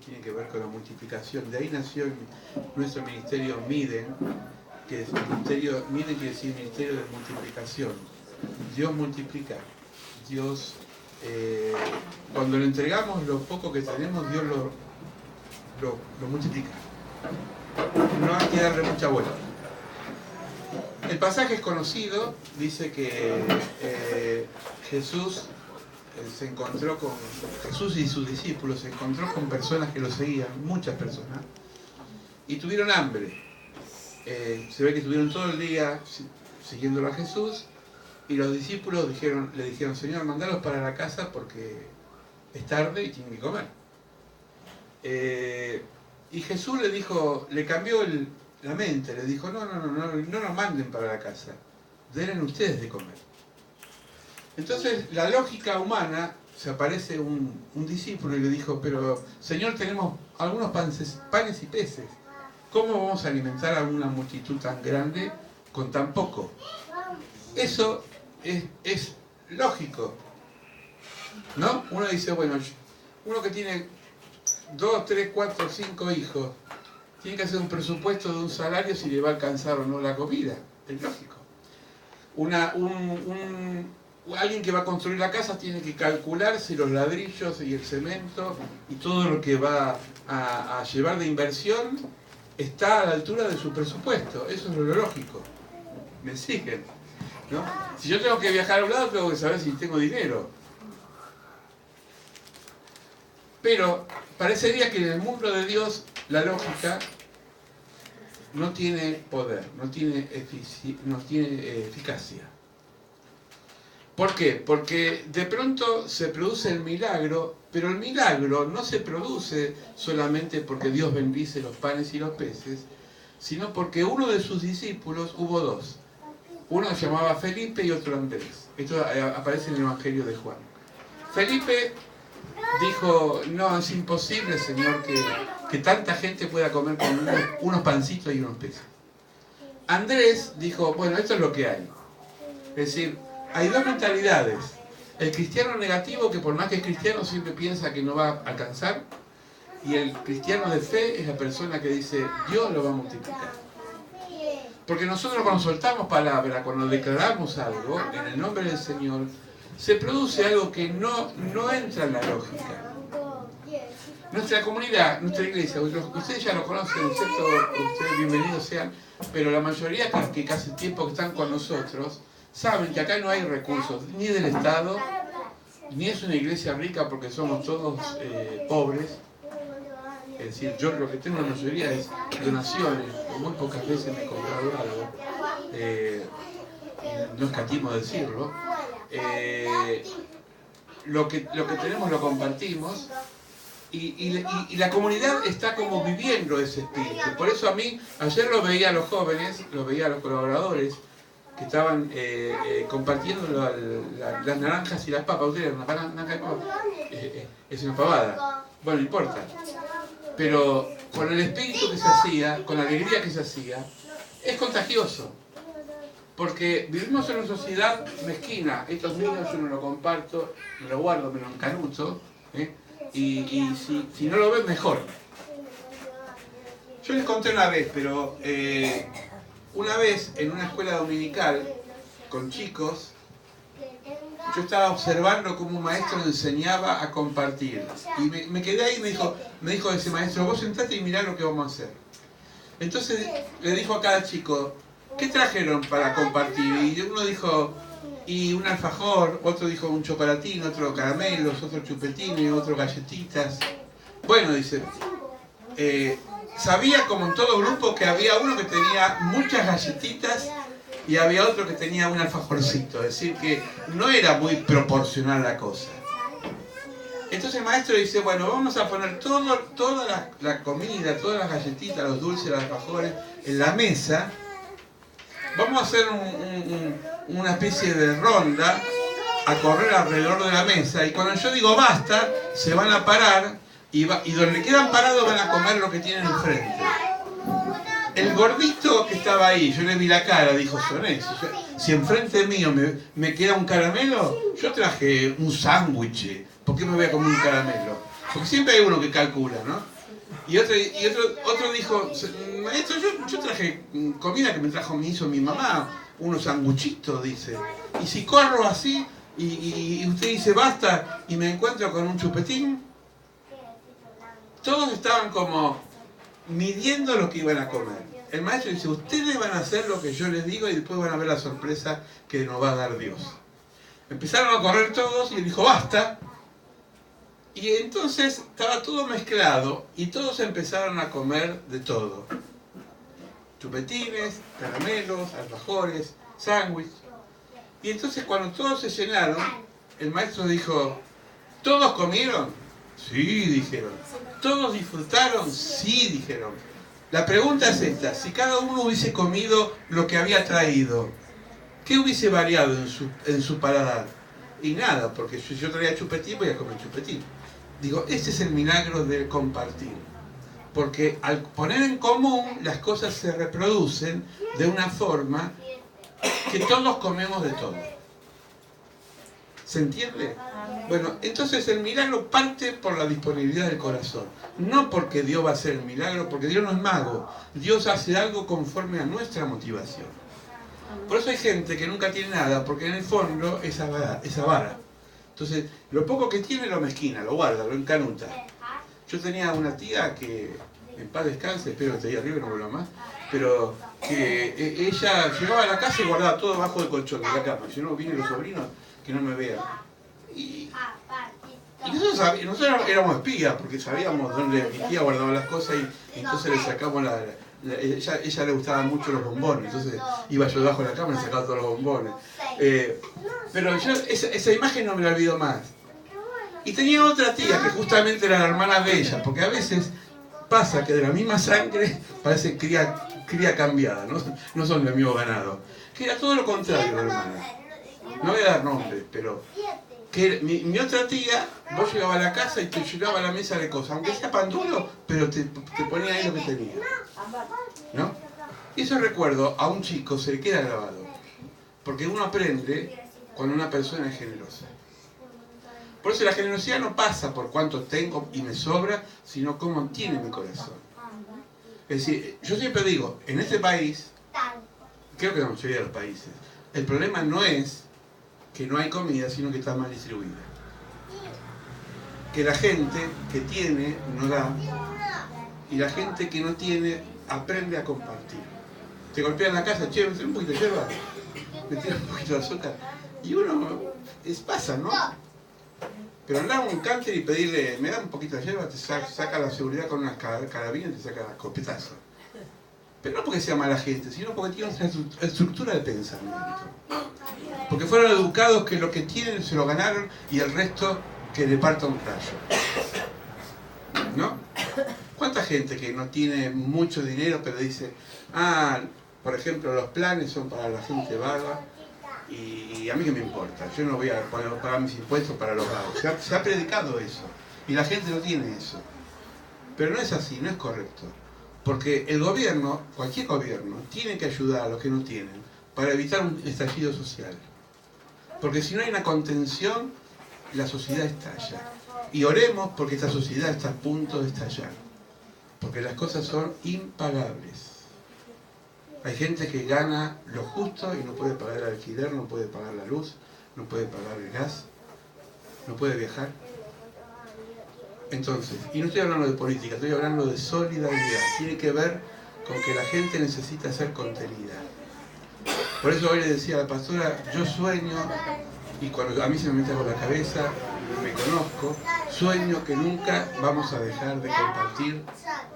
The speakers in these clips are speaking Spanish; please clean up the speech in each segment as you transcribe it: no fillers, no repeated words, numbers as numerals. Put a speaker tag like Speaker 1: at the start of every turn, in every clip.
Speaker 1: tiene que ver con la multiplicación. De ahí nació nuestro ministerio Miden, que es ministerio, Miden quiere decir ministerio de multiplicación. Dios multiplica, Dios, cuando le entregamos lo poco que tenemos, Dios lo multiplica. No hay que darle mucha vuelta. El pasaje es conocido, dice que Jesús se encontró con, Jesús y sus discípulos se encontró con personas que lo seguían, muchas personas, y tuvieron hambre. Se ve que estuvieron todo el día siguiéndolo a Jesús, y los discípulos le dijeron, Señor, mandalos para la casa porque es tarde y tienen que comer. Y Jesús le dijo, le cambió la mente, le dijo, no nos manden para la casa, denle ustedes de comer. Entonces la lógica humana, se aparece un discípulo y le dijo, pero Señor, tenemos algunos panes y peces, ¿cómo vamos a alimentar a una multitud tan grande con tan poco? Eso es lógico, ¿no? Uno dice, bueno, uno que tiene 2, 3, 4, 5 hijos, tiene que hacer un presupuesto de un salario si le va a alcanzar o no la comida, es lógico. Alguien que va a construir la casa tiene que calcular si los ladrillos y el cemento y todo lo que va a llevar de inversión está a la altura de su presupuesto. Eso es lo lógico. ¿Me siguen? ¿No? Si yo tengo que viajar a un lado, tengo que saber si tengo dinero. Pero parecería que en el mundo de Dios la lógica no tiene poder, no tiene eficacia. ¿Por qué? Porque de pronto se produce el milagro, pero el milagro no se produce solamente porque Dios bendice los panes y los peces, sino porque uno de sus discípulos, hubo dos. Uno se llamaba Felipe y otro Andrés. Esto aparece en el Evangelio de Juan. Felipe dijo, no, es imposible, Señor, que tanta gente pueda comer con unos pancitos y unos peces. Andrés dijo, bueno, esto es lo que hay. Es decir, hay dos mentalidades. El cristiano negativo, que por más que es cristiano siempre piensa que no va a alcanzar, y el cristiano de fe es la persona que dice, Dios lo va a multiplicar. Porque nosotros cuando soltamos palabra, cuando declaramos algo en el nombre del Señor, se produce algo que no entra en la lógica. Nuestra comunidad, nuestra iglesia, ustedes ya lo conocen, ¿cierto? Ustedes bienvenidos sean, pero la mayoría que casi el tiempo que están con nosotros, saben que acá no hay recursos, ni del Estado, ni es una iglesia rica porque somos todos pobres. Es decir, yo lo que tengo en la mayoría es donaciones, muy pocas veces me he comprado algo, no escatimo decirlo. Lo que tenemos lo compartimos y la comunidad está como viviendo ese espíritu. Por eso a mí, ayer lo veía a los jóvenes, lo veía a los colaboradores, que estaban compartiendo las naranjas y las papas. Ustedes, una naranja y papas, es una pavada. Bueno, no importa. Pero con el espíritu que se hacía, con la alegría que se hacía, es contagioso. Porque vivimos en una sociedad mezquina. Estos niños yo no lo comparto, me lo guardo, me lo encanuto. Y si no lo ven, mejor. Yo les conté una vez, pero... una vez en una escuela dominical con chicos, yo estaba observando cómo un maestro enseñaba a compartir. Y me quedé ahí y me dijo ese maestro, vos sentate y mirá lo que vamos a hacer. Entonces le dijo a cada chico, ¿qué trajeron para compartir? Y uno dijo, y un alfajor, otro dijo un chocolatín, otro caramelos, otro chupetines, otro galletitas. Bueno, dice... sabía como en todo grupo que había uno que tenía muchas galletitas y había otro que tenía un alfajorcito, es decir que no era muy proporcional la cosa. Entonces el maestro dice, bueno, vamos a poner toda la comida, todas las galletitas, los dulces, los alfajores en la mesa, vamos a hacer una especie de ronda a correr alrededor de la mesa y cuando yo digo basta, se van a parar y donde quedan parados van a comer lo que tienen enfrente. El gordito que estaba ahí, yo le vi la cara, dijo, Sonés, si enfrente mío me queda un caramelo, yo traje un sándwich, ¿por qué me voy a comer un caramelo? Porque siempre hay uno que calcula, ¿no? Y otro dijo, maestro, yo traje comida que me hizo mi mamá, unos sanguchitos, dice. Y si corro así y usted dice basta y me encuentro con un chupetín, todos estaban como midiendo lo que iban a comer. El maestro dice, ustedes van a hacer lo que yo les digo y después van a ver la sorpresa que nos va a dar Dios. Empezaron a correr todos y él dijo, basta. Y entonces estaba todo mezclado y todos empezaron a comer de todo. Chupetines, caramelos, alfajores, sándwich. Y entonces cuando todos se llenaron, el maestro dijo, ¿todos comieron? Sí, dijeron. ¿Todos disfrutaron? Sí, dijeron. La pregunta es esta, si cada uno hubiese comido lo que había traído, ¿qué hubiese variado en su paladar? Y nada, porque si yo traía chupetín, voy a comer chupetín. Digo, este es el milagro del compartir. Porque al poner en común, las cosas se reproducen de una forma que todos comemos de todo. ¿Se entiende? Bueno, entonces el milagro parte por la disponibilidad del corazón. No porque Dios va a hacer el milagro, porque Dios no es mago. Dios hace algo conforme a nuestra motivación. Por eso hay gente que nunca tiene nada, porque en el fondo es avara. Entonces, lo poco que tiene lo mezquina, lo guarda, lo encanuta. Yo tenía una tía que, en paz descanse, espero que esté ahí arriba y no vuelva más, pero que ella llegaba a la casa y guardaba todo bajo del colchón de la cama. Si no, vienen los sobrinos, que no me vean. Y nosotros éramos espías, porque sabíamos dónde mi tía guardaba las cosas y entonces le sacamos ella le gustaban mucho los bombones, entonces iba yo debajo de la cama y le sacaba todos los bombones. Pero yo esa imagen no me la olvido más. Y tenía otra tía que justamente era la hermana de ella, porque a veces pasa que de la misma sangre parece cría cambiada, no son del mismo ganado. Que era todo lo contrario, hermana. No voy a dar nombres, pero que mi otra tía, vos llegabas a la casa y te llegaba a la mesa de cosas, aunque sea pan duro, pero te ponía ahí lo que tenía. ¿No? Y eso recuerdo a un chico se le queda grabado. Porque uno aprende cuando una persona es generosa. Por eso la generosidad no pasa por cuánto tengo y me sobra, sino cómo tiene mi corazón. Es decir, yo siempre digo, en este país, creo que en la mayoría de los países, el problema no es que no hay comida, sino que está mal distribuida. Que la gente que tiene no da, y la gente que no tiene aprende a compartir. Te golpean la casa, che, me trae un poquito de hierba, me tira un poquito de azúcar, y uno, pasa, ¿no? Pero andar a un country y pedirle, me da un poquito de hierba, te saca la seguridad con unas carabinas y te saca escopetazo. Pero no porque sea mala gente, sino porque tiene otra estructura de pensamiento. Porque fueron educados que lo que tienen se lo ganaron y el resto que le parta un rayo. ¿No? ¿Cuánta gente que no tiene mucho dinero pero dice, por ejemplo, los planes son para la gente vaga y a mí qué me importa, yo no voy a pagar mis impuestos para los vagos. Se ha predicado eso y la gente no tiene eso. Pero no es así, no es correcto. Porque el gobierno, cualquier gobierno, tiene que ayudar a los que no tienen para evitar un estallido social. Porque si no hay una contención, la sociedad estalla. Y oremos porque esta sociedad está a punto de estallar. Porque las cosas son impagables. Hay gente que gana lo justo y no puede pagar el alquiler, no puede pagar la luz, no puede pagar el gas, no puede viajar. Entonces, y no estoy hablando de política, estoy hablando de solidaridad. Tiene que ver con que la gente necesita ser contenida. Por eso hoy le decía a la pastora, yo sueño, y cuando a mí se me mete por la cabeza, me conozco, sueño que nunca vamos a dejar de compartir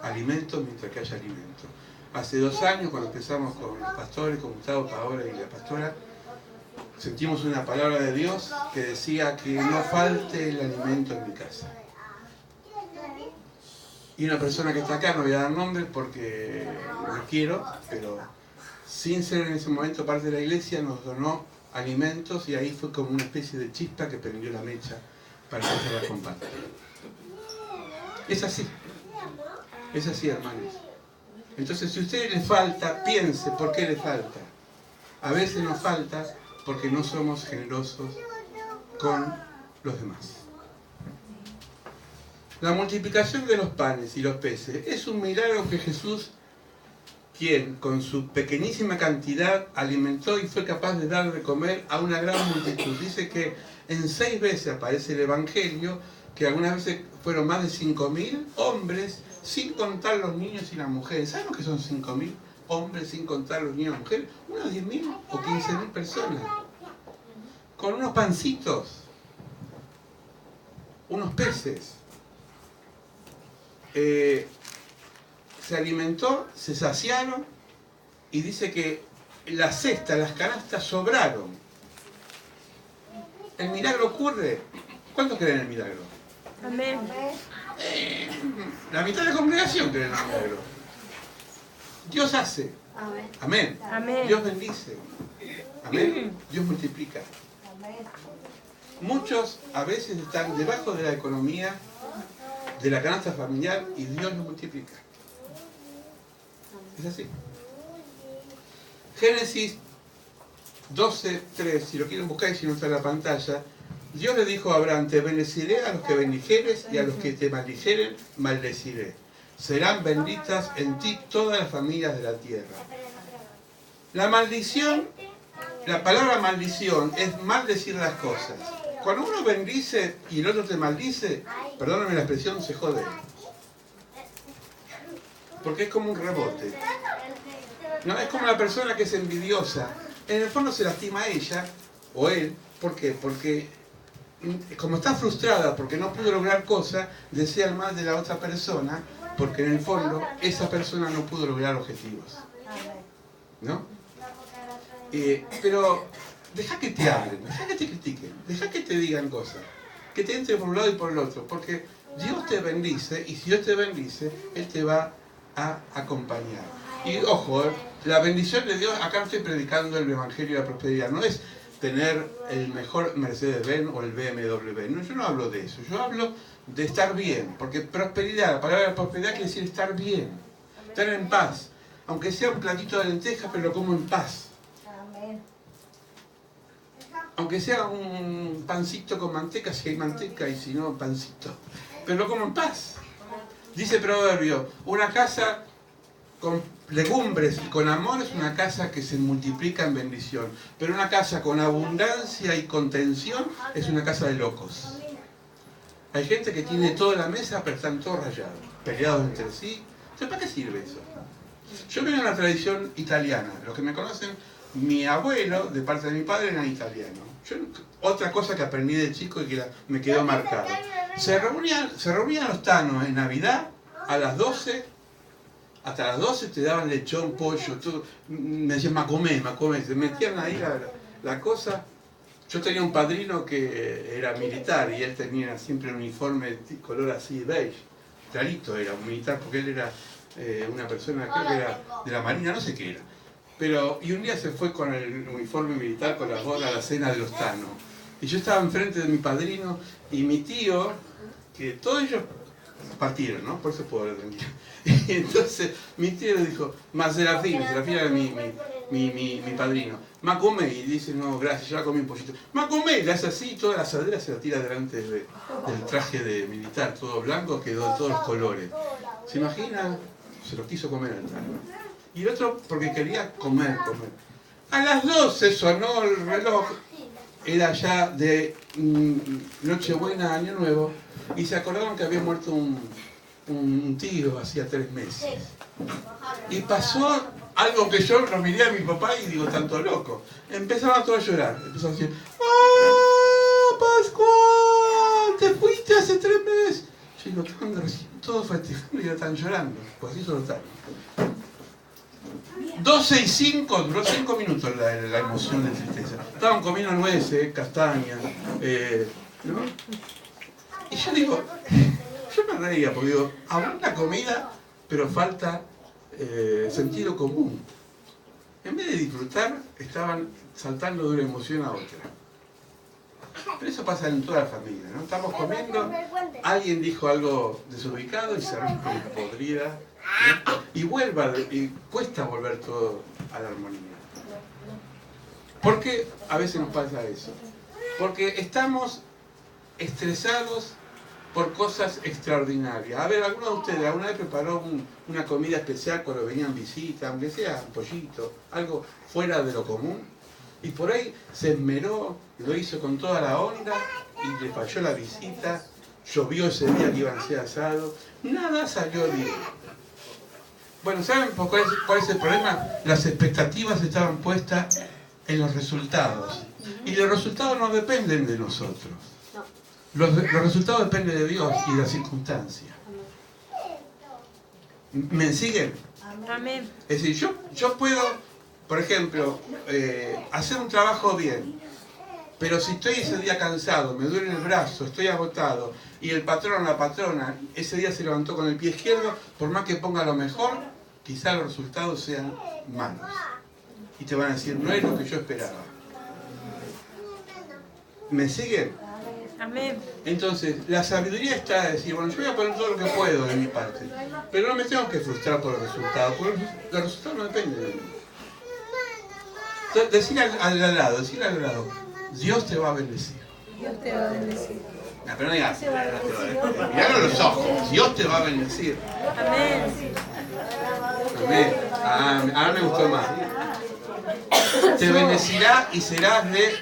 Speaker 1: alimentos mientras que haya alimento. Hace 2 años, cuando empezamos con los pastores, con Gustavo, Paola y la pastora, sentimos una palabra de Dios que decía que no falte el alimento en mi casa. Y una persona que está acá, no voy a dar nombres porque no quiero, pero sin ser en ese momento parte de la iglesia, nos donó alimentos y ahí fue como una especie de chispa que prendió la mecha para empezar a compartir. Es así, hermanos. Entonces, si a usted le falta, piense por qué le falta. A veces nos falta porque no somos generosos con los demás. La multiplicación de los panes y los peces es un milagro que Jesús, quien con su pequeñísima cantidad alimentó y fue capaz de dar de comer a una gran multitud. Dice que en 6 veces aparece el Evangelio, que algunas veces fueron más de 5.000 hombres, sin contar los niños y las mujeres. ¿Saben lo que son 5.000 hombres sin contar los niños y las mujeres? Unos 10.000 o 15.000 personas. Con unos pancitos, unos peces. Se alimentó, se saciaron y dice que las cestas, las canastas sobraron. El milagro ocurre. ¿Cuántos creen en el milagro?
Speaker 2: Amén.
Speaker 1: La mitad de la congregación cree en el milagro. Dios hace. Amén.
Speaker 2: Amén.
Speaker 1: Dios bendice. Amén. Dios multiplica. Muchos a veces están debajo de la economía, de la canasta familiar, y Dios los multiplica. Es así. Génesis 12:3, si lo quieren buscar y si no está en la pantalla, Dios le dijo a Abraham: te bendeciré a los que bendijeres y a los que te maldijeren, maldeciré. Serán benditas en ti todas las familias de la tierra. La maldición, la palabra maldición es maldecir las cosas. Cuando uno bendice y el otro te maldice, perdóname la expresión, se jode. Porque es como un rebote. No, es como la persona que es envidiosa. En el fondo se lastima a ella o él. ¿Por qué? Porque como está frustrada porque no pudo lograr cosas, desea el mal de la otra persona, porque en el fondo esa persona no pudo lograr objetivos. ¿No? Pero deja que te hablen, deja que te critiquen, deja que te digan cosas, que te entre por un lado y por el otro, porque Dios te bendice, y si Dios te bendice, Él te va a acompañar. Y ojo, la bendición de Dios, acá no estoy predicando el Evangelio de la prosperidad, no es tener el mejor Mercedes-Benz o el BMW, no, yo no hablo de eso, yo hablo de estar bien, porque prosperidad, la palabra prosperidad quiere decir estar bien, estar en paz, aunque sea un platito de lentejas, pero lo como en paz. Aunque sea un pancito con manteca, si hay manteca, y si no, pancito. Pero lo como en paz. Dice el proverbio, una casa con legumbres y con amor es una casa que se multiplica en bendición. Pero una casa con abundancia y contención es una casa de locos. Hay gente que tiene toda la mesa, pero están todos rayados, peleados entre sí. Entonces, ¿para qué sirve eso? Yo vengo de una tradición italiana. Los que me conocen, mi abuelo, de parte de mi padre, era italiano. Otra cosa que aprendí de chico y que me quedó marcado. Se reunían los tanos en Navidad a las 12, hasta las 12 te daban lechón, pollo, todo. Me decían, macomé, se metían ahí la cosa. Yo tenía un padrino que era militar y él tenía siempre un uniforme de color así beige, clarito, era un militar porque él era una persona, creo que era de la Marina, no sé qué era. Y un día se fue con el uniforme militar, con las bolas, a la cena de los tanos. Y yo estaba enfrente de mi padrino y mi tío, que todos ellos partieron, ¿no? Por eso puedo hablar tranquilo. Y entonces mi tío le dijo, Serafín era mi padrino, Macomé, y dice, no, gracias, yo ya comí un pollito. Macomé, le hace así, toda la asadera se la tira delante del traje de militar, todo blanco, quedó de todos los colores. ¿Se imagina? Se lo quiso comer al tano. Y el otro porque quería comer. A las 12 sonó el reloj, era ya de Nochebuena, Año Nuevo, y se acordaron que había muerto un tío hacía 3 meses. Y pasó algo que yo lo miré a mi papá y digo, tanto loco. Empezaban todos a llorar, empezaron a decir, ¡ah, Pascual! ¡Te fuiste hace 3 meses! Yo digo, todos festejando y ya están llorando, pues así solo están. 12:05, duró 5 minutos la emoción de tristeza. Estaban comiendo nueces, castañas, ¿no? Y yo digo, yo me reía porque digo, abunda comida, pero falta sentido común. En vez de disfrutar, estaban saltando de una emoción a otra. Pero eso pasa en toda la familia, ¿no? Estamos comiendo, alguien dijo algo desubicado y se podrida, ¿no? Y cuesta volver todo a la armonía. ¿Por qué a veces nos pasa eso? Porque estamos estresados por cosas extraordinarias. A ver, ¿alguno de ustedes alguna vez preparó una comida especial cuando venían visitas, aunque sea un pollito, algo fuera de lo común? Y por ahí se esmeró, lo hizo con toda la onda y le falló la visita, llovió ese día que iban a ser asados, nada salió bien. Bueno, ¿saben cuál es el problema? Las expectativas estaban puestas en los resultados. Y los resultados no dependen de nosotros. Los resultados dependen de Dios y de las circunstancias. ¿Me siguen?
Speaker 2: Amén.
Speaker 1: Es decir, yo puedo, por ejemplo, hacer un trabajo bien, pero si estoy ese día cansado, me duele el brazo, estoy agotado, y el patrón o la patrona ese día se levantó con el pie izquierdo, por más que ponga lo mejor, quizá los resultados sean malos. Y te van a decir, no es lo que yo esperaba. ¿Me siguen?
Speaker 2: Amén.
Speaker 1: Entonces, la sabiduría está a decir, bueno, yo voy a poner todo lo que puedo de mi parte, pero no me tengo que frustrar por los resultados, porque los resultados no dependen de mí. Entonces, decirle al lado, Dios te va a bendecir.
Speaker 2: Dios te va a bendecir.
Speaker 1: No, pero no digas, miralo a los ojos, Dios te va a bendecir.
Speaker 2: Amén.
Speaker 1: Amén. Ahora me gustó más. Te bendecirá y serás de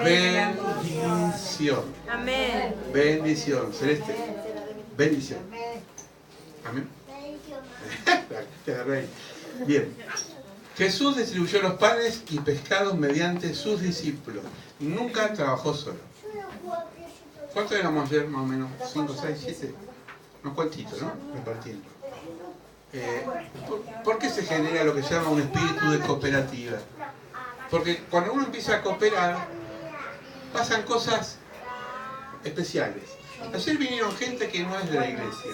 Speaker 1: bendición.
Speaker 2: Amén.
Speaker 1: Bendición, Celeste. Bendición. Amén. Te agarré ahí. Bien. Jesús distribuyó los panes y pescados mediante sus discípulos. Nunca trabajó solo. ¿Cuántos éramos ayer más o menos? ¿5, 6, 7? Unos cuantitos, ¿no? Repartiendo. ¿Por qué se genera lo que se llama un espíritu de cooperativa? Porque cuando uno empieza a cooperar, pasan cosas especiales. Ayer vinieron gente que no es de la iglesia.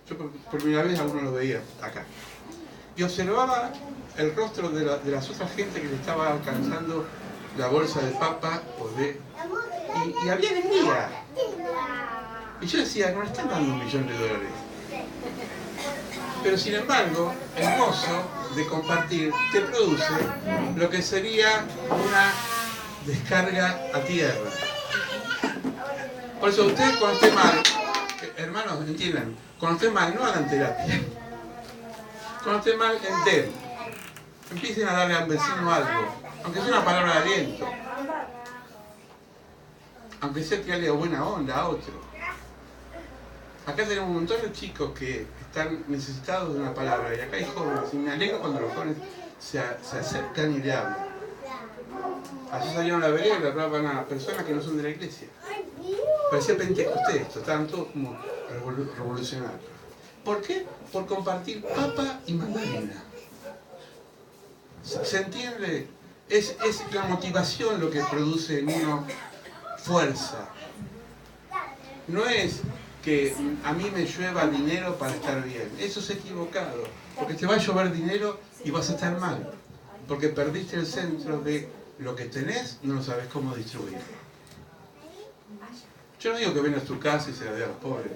Speaker 1: Yo por primera vez algunos los veía acá. Y observaba el rostro de las otras gente que le estaba alcanzando la bolsa de papa y había alegría. Y yo decía, no le están dando $1 millón. Pero sin embargo, el gozo de compartir te produce lo que sería una descarga a tierra. Por eso ustedes cuando estén mal, hermanos, entiendan, cuando estén mal no hagan terapia. Cuando estén mal, enteren. Empiecen a darle al vecino algo, aunque sea una palabra de aliento. Aunque sea que haya buena onda a otro. Acá tenemos un montón de chicos que están necesitados de una palabra y acá hay jóvenes, y me alegro cuando los jóvenes se acercan y le hablan. Así salieron a la vereda y le hablaban a personas que no son de la iglesia. Parecía Pentecostés esto, estaban todos como revolucionarios. ¿Por qué? Por compartir papa y mandarina. ¿Se entiende? Es la motivación lo que produce en uno fuerza. No es que a mí me llueva dinero para estar bien. Eso es equivocado. Porque te va a llover dinero y vas a estar mal. Porque perdiste el centro de lo que tenés, no sabes cómo distribuirlo. Yo no digo que vendas tu casa y se la dé a los pobres.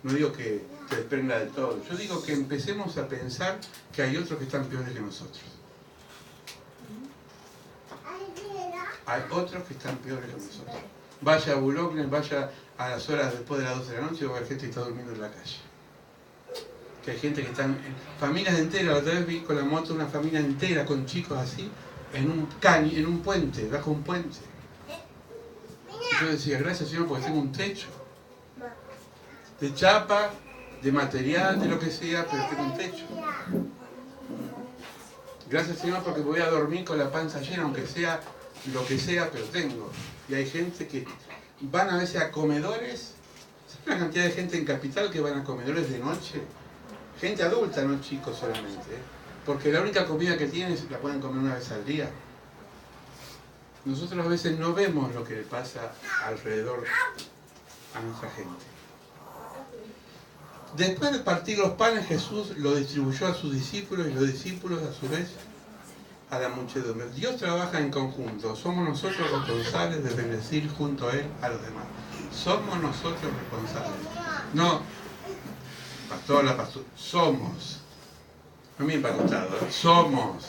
Speaker 1: No digo que te desprenda de todo. Yo digo que empecemos a pensar que hay otros que están peores que nosotros. Hay otros que están peores que nosotros. Vaya a Boulogne, vaya a las horas después de las 12 de la noche y va a haber gente que está durmiendo en la calle. Que hay gente que están, familias enteras. La otra vez vi con la moto una familia entera con chicos así, en un puente, bajo un puente. Y yo decía, gracias Señor porque tengo un techo. De chapa, de material, de lo que sea, pero tengo un techo. Gracias Señor porque voy a dormir con la panza llena, aunque sea lo que sea, pero tengo. Y hay gente que van a veces a comedores. ¿Sabes la cantidad de gente en Capital que van a comedores de noche? Gente adulta, no chicos solamente. Porque la única comida que tienen la pueden comer una vez al día. Nosotros a veces no vemos lo que le pasa alrededor a nuestra gente. Después de partir los panes, Jesús lo distribuyó a sus discípulos y los discípulos a su vez a la muchedumbre. Dios trabaja en conjunto. Somos nosotros responsables de bendecir junto a Él a los demás. Somos nosotros responsables. No, pastor, somos. No me impactado, somos.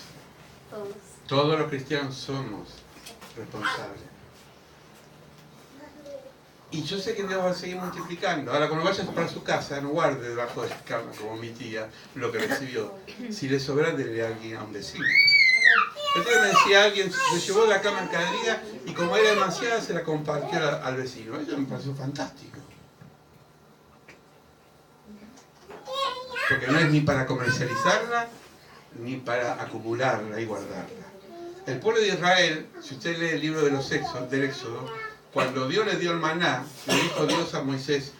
Speaker 1: Todos los cristianos somos responsables. Y yo sé que Dios va a seguir multiplicando. Ahora, cuando vayas para su casa, no guarde debajo de la cama, como mi tía, lo que recibió. Si le sobra, dele a alguien, a un vecino. Entonces me decía alguien, se llevó la cama mercadería y como era demasiada, se la compartió al vecino. Eso me pareció fantástico. Porque no es ni para comercializarla, ni para acumularla y guardarla. El pueblo de Israel, si usted lee el libro de los del Éxodo, cuando Dios le dio el maná, le dijo Dios a Moisés,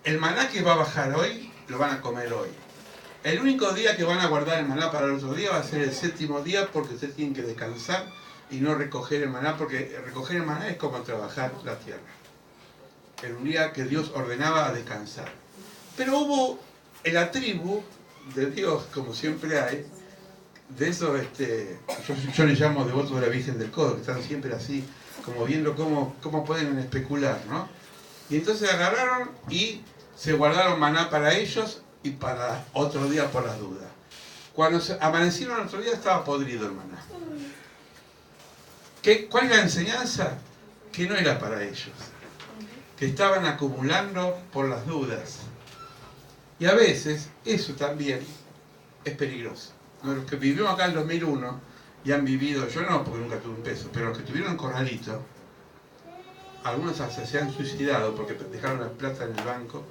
Speaker 1: el maná que va a bajar hoy, lo van a comer hoy. El único día que van a guardar el maná para el otro día va a ser el 7º día, porque ustedes tienen que descansar y no recoger el maná, porque recoger el maná es como trabajar la tierra. En un día que Dios ordenaba a descansar. Pero hubo en la tribu de Dios, como siempre hay, de esos, yo les llamo devotos de la Virgen del Codo, que están siempre así, como viendo cómo pueden especular, ¿no? Y entonces agarraron y se guardaron maná para ellos y para otro día por las dudas. Cuando amanecieron otro día estaba podrido el maná. ¿Cuál es la enseñanza? Que no era para ellos, que estaban acumulando por las dudas. Y a veces eso también es peligroso. Los que vivimos acá en el 2001 y han vivido, yo no porque nunca tuve un peso, pero los que tuvieron Corralito, algunos hasta se han suicidado porque dejaron la plata en el banco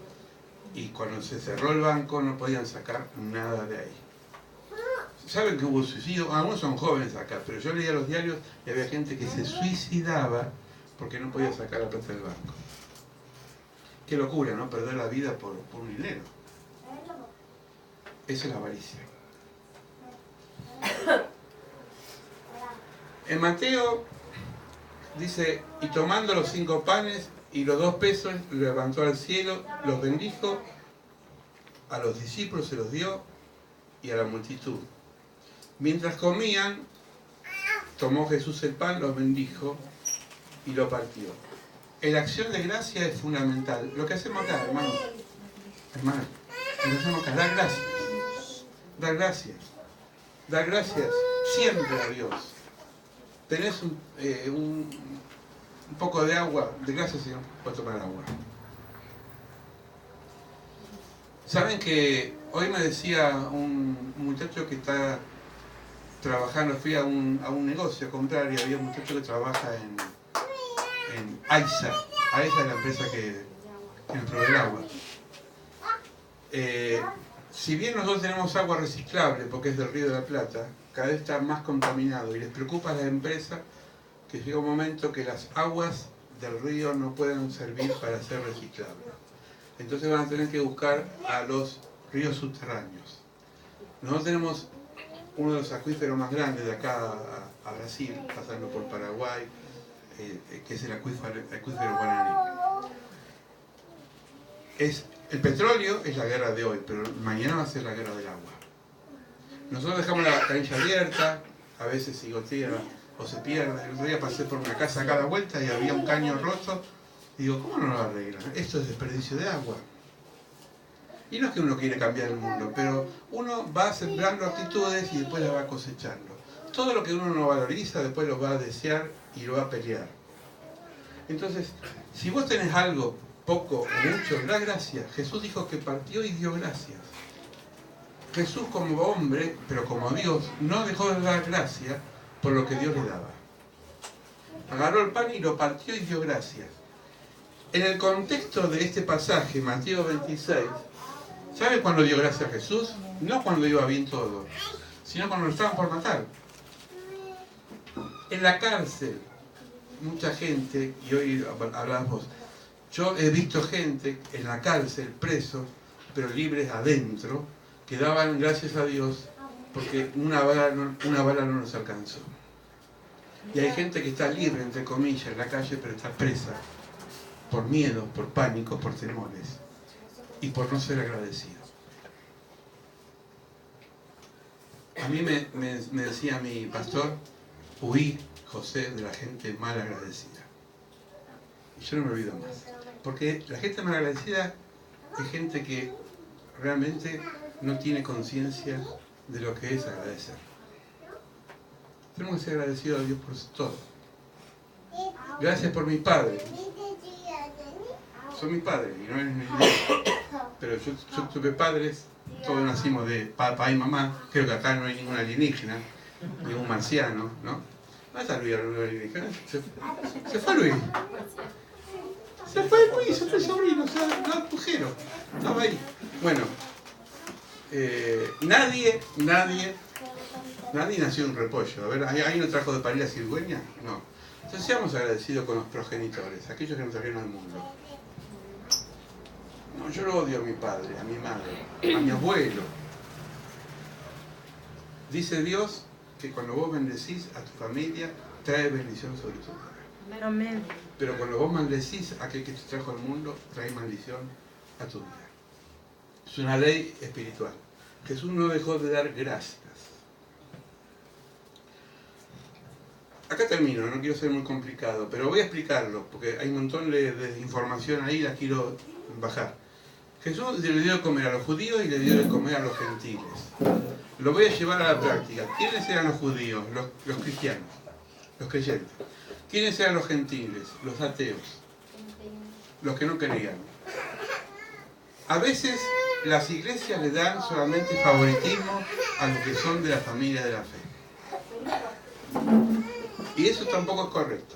Speaker 1: y cuando se cerró el banco no podían sacar nada de ahí. ¿Saben que hubo suicidio? Algunos son jóvenes acá, pero yo leía los diarios y había gente que se suicidaba porque no podía sacar la plata del banco. Qué locura, ¿no? Perder la vida por un dinero. Esa es la avaricia. En Mateo dice, y tomando los 5 panes y los 2 pesos, lo levantó al cielo, los bendijo, a los discípulos se los dio y a la multitud. Mientras comían, tomó Jesús el pan, los bendijo y lo partió. La acción de gracia es fundamental. Lo que hacemos acá, hermano, lo que hacemos acá, dar gracias. Dar gracias. Dar gracias siempre a Dios. Tenés un poco de agua, de gracias Señor, por tomar agua. Saben que hoy me decía un muchacho que está trabajando, fui a un negocio a comprar y había un muchacho que trabaja en AISA. AISA es la empresa que nos provee el agua. Si bien nosotros tenemos agua reciclable porque es del Río de la Plata, cada vez está más contaminado y les preocupa a la empresa que llega un momento que las aguas del río no pueden servir para ser reciclables. Entonces van a tener que buscar a los ríos subterráneos. Nosotros tenemos uno de los acuíferos más grandes de acá a Brasil, pasando por Paraguay, que es el acuífero Guaraní. El petróleo es la guerra de hoy, pero mañana va a ser la guerra del agua. Nosotros dejamos la canilla abierta, a veces se gotea o se pierde. El otro día pasé por una casa acá a la vuelta y había un caño roto. Y digo, ¿cómo no lo arreglan? Esto es desperdicio de agua. Y no es que uno quiere cambiar el mundo, pero uno va sembrando actitudes y después las va cosechando. Todo lo que uno no valoriza, después lo va a desear y lo va a pelear. Entonces, si vos tenés algo, poco o mucho, da gracias. Jesús dijo que partió y dio gracias. Jesús como hombre, pero como Dios, no dejó de dar gracias por lo que Dios le daba. Agarró el pan y lo partió y dio gracias. En el contexto de este pasaje, Mateo 26, ¿sabe cuándo dio gracias a Jesús? No cuando iba bien todo, sino cuando lo estaban por matar. En la cárcel, mucha gente, y hoy hablabas vos, yo he visto gente en la cárcel, presos, pero libres adentro, que daban gracias a Dios porque una bala no nos alcanzó. Y hay gente que está libre, entre comillas, en la calle, pero está presa por miedo, por pánico, por temores y por no ser agradecido. A mí me decía mi pastor, huí, José, de la gente mal agradecida. Y yo no me olvido más. Porque la gente mal agradecida es gente que realmente no tiene conciencia de lo que es agradecer. Tenemos que ser agradecidos a Dios por todo. Gracias por mi padre. son mis padres, y no es mi idea. Pero yo tuve padres, todos nacimos de papá y mamá, creo que acá no hay ningún alienígena, ningún marciano, ¿no? ¿Dónde está Luis, el alienígena? Se fue Luis. Se fue Luis, se fue el sobrino, o sea, no agujero. Estaba ahí. Bueno, nadie nació en un repollo. A ver, ¿hay no trajo de parir a cigüeña? No. Entonces seamos agradecidos con los progenitores, aquellos que nos trajeron al mundo. No, yo lo odio a mi padre, a mi madre, a mi abuelo. Dice Dios que cuando vos bendecís a tu familia, trae bendición sobre tu vida.
Speaker 2: Amén.
Speaker 1: Pero cuando vos maldecís a aquel que te trajo al mundo, trae maldición a tu vida. Es una ley espiritual. Jesús no dejó de dar gracias. Acá termino, no quiero ser muy complicado, pero voy a explicarlo, porque hay un montón de información ahí, la quiero bajar. Jesús le dio de comer a los judíos y le dio de comer a los gentiles. Lo voy a llevar a la práctica. ¿Quiénes eran los judíos? Los cristianos, los creyentes. ¿Quiénes eran los gentiles? Los ateos, los que no creían. A veces las iglesias le dan solamente favoritismo a los que son de la familia de la fe. Y eso tampoco es correcto.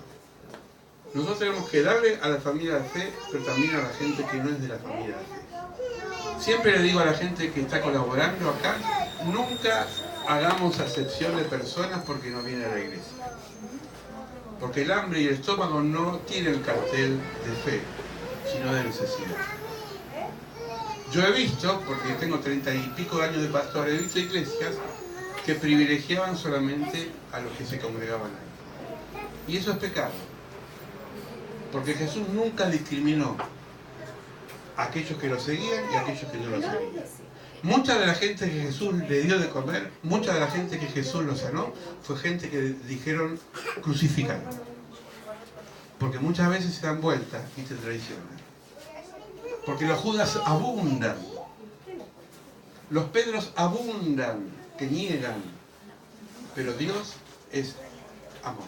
Speaker 1: Nosotros tenemos que darle a la familia de la fe, pero también a la gente que no es de la familia de la fe. Siempre le digo a la gente que está colaborando acá, nunca hagamos acepción de personas porque no vienen a la iglesia. Porque el hambre y el estómago no tienen el cartel de fe, sino de necesidad. Yo he visto, porque tengo 30 y pico de años de pastor, he visto iglesias que privilegiaban solamente a los que se congregaban ahí. Y eso es pecado. Porque Jesús nunca discriminó a aquellos que lo seguían y a aquellos que no lo seguían. Mucha de la gente que Jesús le dio de comer, mucha de la gente que Jesús lo sanó, fue gente que dijeron crucifícalo. Porque muchas veces se dan vueltas y te traicionan. Porque los Judas abundan. Los Pedros abundan, que niegan. Pero Dios es amor.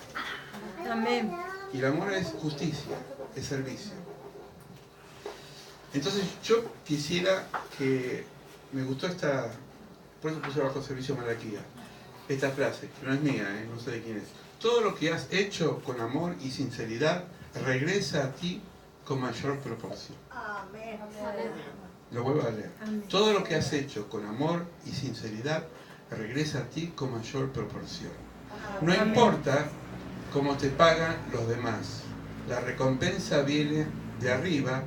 Speaker 2: Amén.
Speaker 1: Y el amor es justicia, es servicio. Entonces yo quisiera que... Me gustó por eso puse abajo servicio Malaquía, esta frase, que no es mía, no sé de quién es. Todo lo que has hecho con amor y sinceridad regresa a ti con mayor proporción.
Speaker 3: Amén.
Speaker 1: Lo vuelvo a leer.
Speaker 2: Amén.
Speaker 1: Todo lo que has hecho con amor y sinceridad regresa a ti con mayor proporción. No
Speaker 2: Amén.
Speaker 1: importa cómo te pagan los demás, la recompensa viene de arriba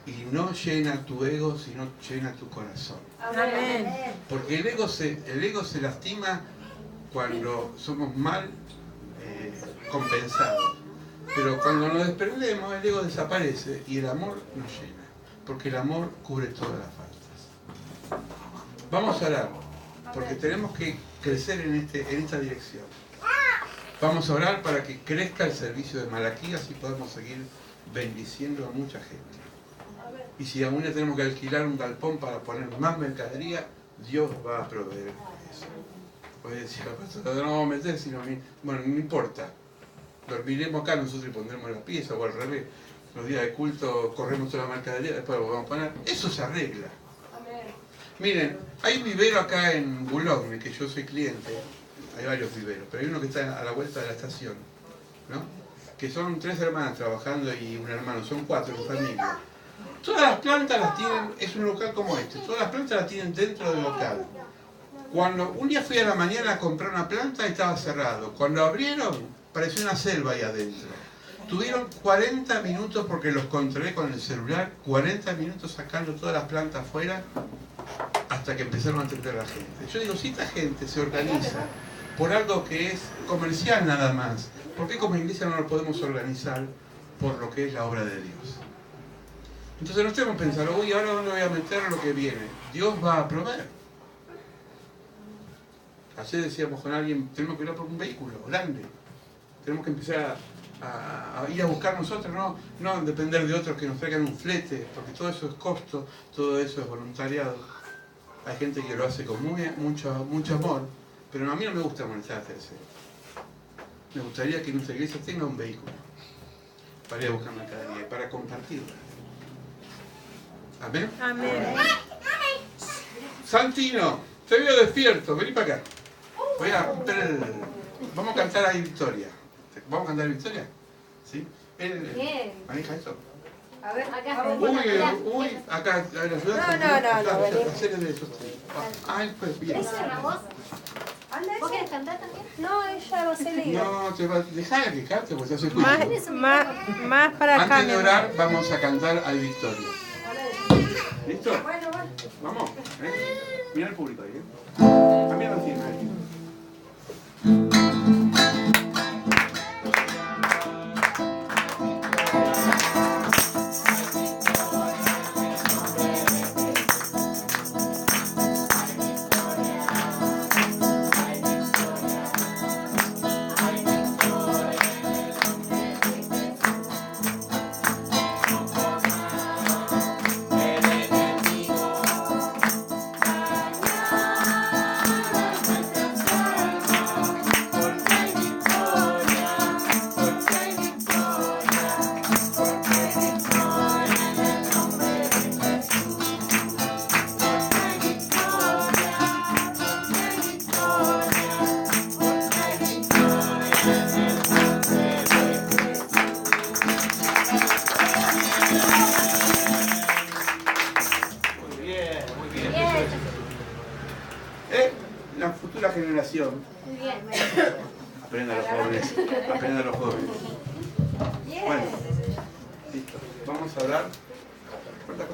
Speaker 1: y no llena tu ego, sino llena tu corazón.
Speaker 2: Amén.
Speaker 1: Porque el ego se lastima cuando somos mal compensados. Pero cuando nos desprendemos, el ego desaparece y el amor nos llena. Porque el amor cubre todas las faltas. Vamos a orar, porque tenemos que crecer en esta dirección. Vamos a orar para que crezca el servicio de Malaquías y podamos seguir bendiciendo a mucha gente. Y si aún ya tenemos que alquilar un galpón para poner más mercadería, Dios va a proveer eso. Puede decir la pastora, no vamos a meter, sino bueno, no importa. Dormiremos acá nosotros y pondremos la pieza, o al revés. Los días de culto corremos toda la mercadería, después lo vamos a poner. Eso se arregla. Miren, hay un vivero acá en Boulogne, que yo soy cliente. Hay varios viveros, pero hay uno que está a la vuelta de la estación, ¿no? Que son 3 hermanas trabajando y un hermano, son 4 en familia. Todas las plantas las tienen, es un local como este, todas las plantas las tienen dentro del local. Cuando un día fui a la mañana a comprar una planta y estaba cerrado. Cuando abrieron, parecía una selva ahí adentro. Tuvieron 40 minutos, porque los controlé con el celular, 40 minutos sacando todas las plantas afuera hasta que empezaron a atender a la gente. Yo digo, si esta gente se organiza por algo que es comercial nada más, ¿por qué como iglesia no lo podemos organizar por lo que es la obra de Dios? Entonces no estemos pensando, uy, ahora dónde voy a meter lo que viene. Dios va a proveer. Ayer decíamos con alguien, tenemos que ir a por un vehículo grande. Tenemos que empezar a ir a buscar nosotros, no depender de otros que nos traigan un flete, porque todo eso es costo, todo eso es voluntariado. Hay gente que lo hace con mucho amor, pero a mí no me gusta molestar a terceros. Me gustaría que nuestra iglesia tenga un vehículo para ir a buscar mercadería y para compartirla. Amén.
Speaker 2: Amén.
Speaker 1: Santino, te veo despierto, vení para acá. Voy a romper el... Vamos a cantar a Victoria. ¿Vamos a cantar a Victoria? ¿Sí?
Speaker 3: Bien.
Speaker 1: ¿Maneja eso?
Speaker 3: A ver, acá.
Speaker 1: Uy, acá, a ver, ayudá.
Speaker 2: No, vení.
Speaker 1: Hacerle de esos tres. Ay, pues bien.
Speaker 3: ¿Ese Ramos? ¿Vos querés cantar también? No, ella va a ser leída.
Speaker 1: No, te va, dejá que cante, pues ya se escucha.
Speaker 2: Más para acá.
Speaker 1: Antes de orar, vamos a cantar a Victoria. ¿Listo?
Speaker 3: Bueno.
Speaker 1: Vamos. Mira el público ahí, También lo tiene ahí. La futura generación.
Speaker 3: Muy bien.
Speaker 1: Aprenda a los jóvenes. Aprenda a los jóvenes.
Speaker 3: Bien.
Speaker 1: Bueno, listo. Vamos a hablar. Corta.